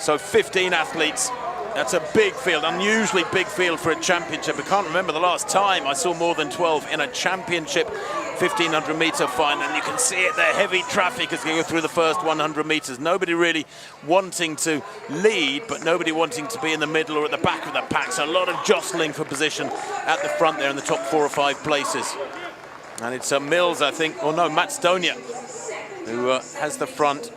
So 15 athletes. That's a big field, unusually big field for a championship. I can't remember the last time I saw more than 12 in a championship 1500 meter final, and you can see it there, heavy traffic as you go through the first 100 meters. Nobody really wanting to lead, but nobody wanting to be in the middle or at the back of the pack. So a lot of jostling for position at the front there in the top 4 or 5 places. And it's Mills, I think, or no, Matt Stonia, who has the front.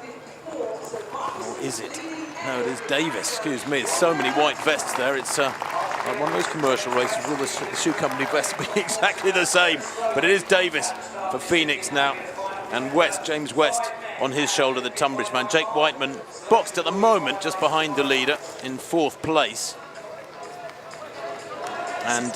Or is it? No, it is Davis, excuse me. There's so many white vests there. It's like one of those commercial races with the shoe company vests being exactly the same. But it is Davis for Phoenix now. And West, James West, on his shoulder, the Tunbridge man. Jake Whiteman boxed at the moment just behind the leader in 4th place. And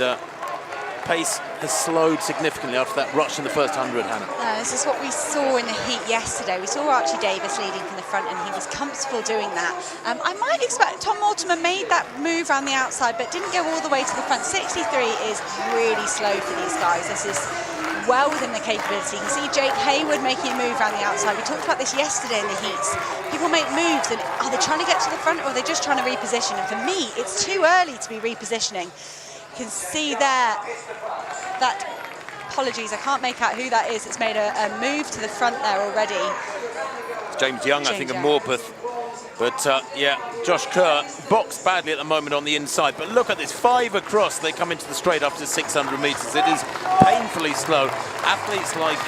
pace has slowed significantly after that rush in the first 100, Hannah. This is what we saw in the heat yesterday. We saw Archie Davis leading from the front, and he was comfortable doing that. I might expect Tom Mortimer made that move around the outside, but didn't go all the way to the front. 63 is really slow for these guys. This is well within the capability. You can see Jake Hayward making a move around the outside. We talked about this yesterday in the heats. People make moves, and are they trying to get to the front, or are they just trying to reposition? And for me, it's too early to be repositioning. You can see there that, apologies, I can't make out who that is. It's made a move to the front there already. It's James Young, I think, of Morpeth. But yeah, Josh Kerr boxed badly at the moment on the inside. But look at this, 5 across. They come into the straight after 600 meters. It is painfully slow. Athletes like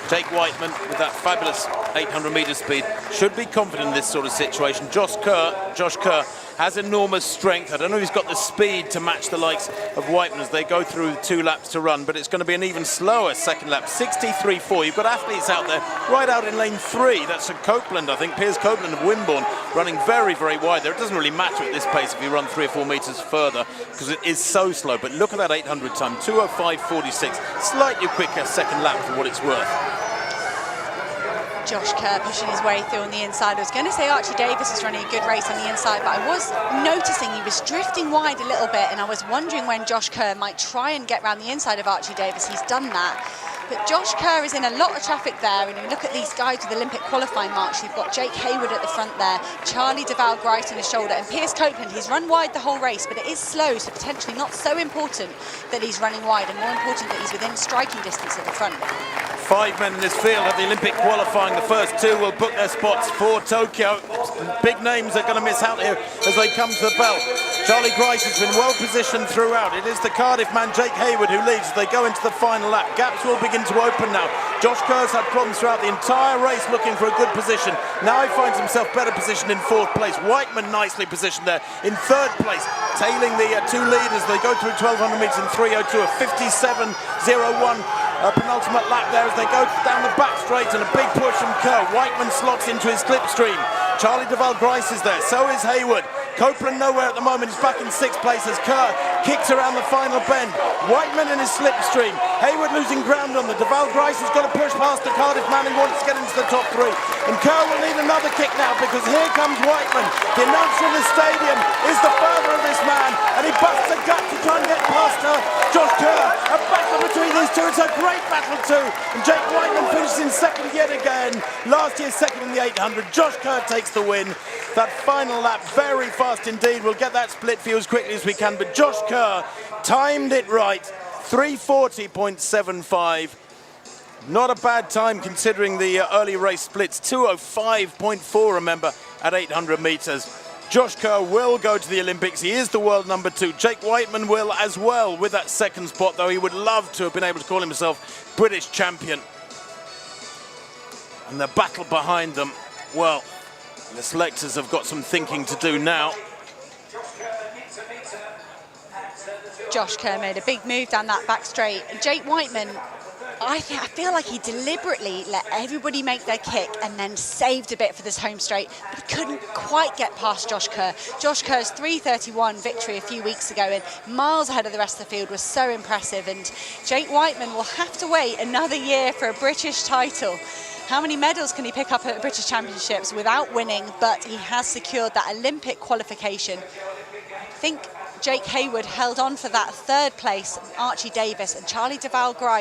Jake Whiteman with that fabulous 800 meter speed should be confident in this sort of situation. Josh Kerr has enormous strength. I don't know if he's got the speed to match the likes of Whiteman as they go through 2 laps to run, but it's going to be an even slower second lap. 63.4. You've got athletes out there right out in lane 3. That's Copeland, I think, Piers Copeland of Wimborne, running very, very wide there. It doesn't really matter at this pace if you run 3 or 4 meters further because it is so slow. But look at that 800 time, 2:05.46. Slightly quicker second lap for what it's worth. Josh Kerr pushing his way through on the inside. I was going to say Archie Davis is running a good race on the inside, but I was noticing he was drifting wide a little bit, and I was wondering when Josh Kerr might try and get around the inside of Archie Davis. He's done that. But Josh Kerr is in a lot of traffic there, and you look at these guys with Olympic qualifying marks. You've got Jake Hayward at the front there, Charlie Deval Grice on his shoulder, and Piers Copeland. He's run wide the whole race, but it is slow, so potentially not so important that he's running wide, and more important that he's within striking distance at the front. 5 men in this field at the Olympic qualifying. The first 2 will book their spots for Tokyo. Big names are going to miss out here as they come to the bell. Charlie Grice has been well positioned throughout. It is the Cardiff man Jake Hayward who leads as they go into the final lap. Gaps will begin to open now. Josh Kerr's had problems throughout the entire race looking for a good position. Now he finds himself better positioned in 4th place. Whiteman nicely positioned there in 3rd place, tailing the 2 leaders. They go through 1200 metres in 3:02, a 57.01 penultimate lap there as they go down the back straight, and a big push from Kerr. Whiteman slots into his slipstream. Charlie Deval Grice is there, so is Hayward. Copeland nowhere at the moment, he's back in 6th place as Kerr kicks around the final bend. Whiteman in his slipstream. Hayward losing ground on the Deval Grice has got to push past the Cardiff man who wants to get into the top 3. And Kerr will need another kick now because here comes Whiteman. The announcer in the stadium is the father of this man, and he busts a gut to try and get past her. Josh Kerr, a battle between these two. It's a great battle too. And Jake Whiteman finishes in 2nd yet again. Last year 2nd in the 800. Josh Kerr takes the win. That final lap very fast indeed. We'll get that split for you as quickly as we can, but Josh Kerr timed it right. 3:40.75. Not a bad time considering the early race splits. 2:05.4, remember, at 800 meters. Josh Kerr will go to the Olympics. He is the world number 2. Jake Whiteman will as well with that 2nd spot, though he would love to have been able to call himself British champion. And the battle behind them, well, the selectors have got some thinking to do now. Josh Kerr made a big move down that back straight. Jake Whiteman, I feel like he deliberately let everybody make their kick and then saved a bit for this home straight, but he couldn't quite get past Josh Kerr. Josh Kerr's 3:31 victory a few weeks ago, and miles ahead of the rest of the field, was so impressive. And Jake Whiteman will have to wait another year for a British title. How many medals can he pick up at the British Championships without winning? But he has secured that Olympic qualification. I think Jake Hayward held on for that 3rd place. Archie Davis and Charlie Deval Grice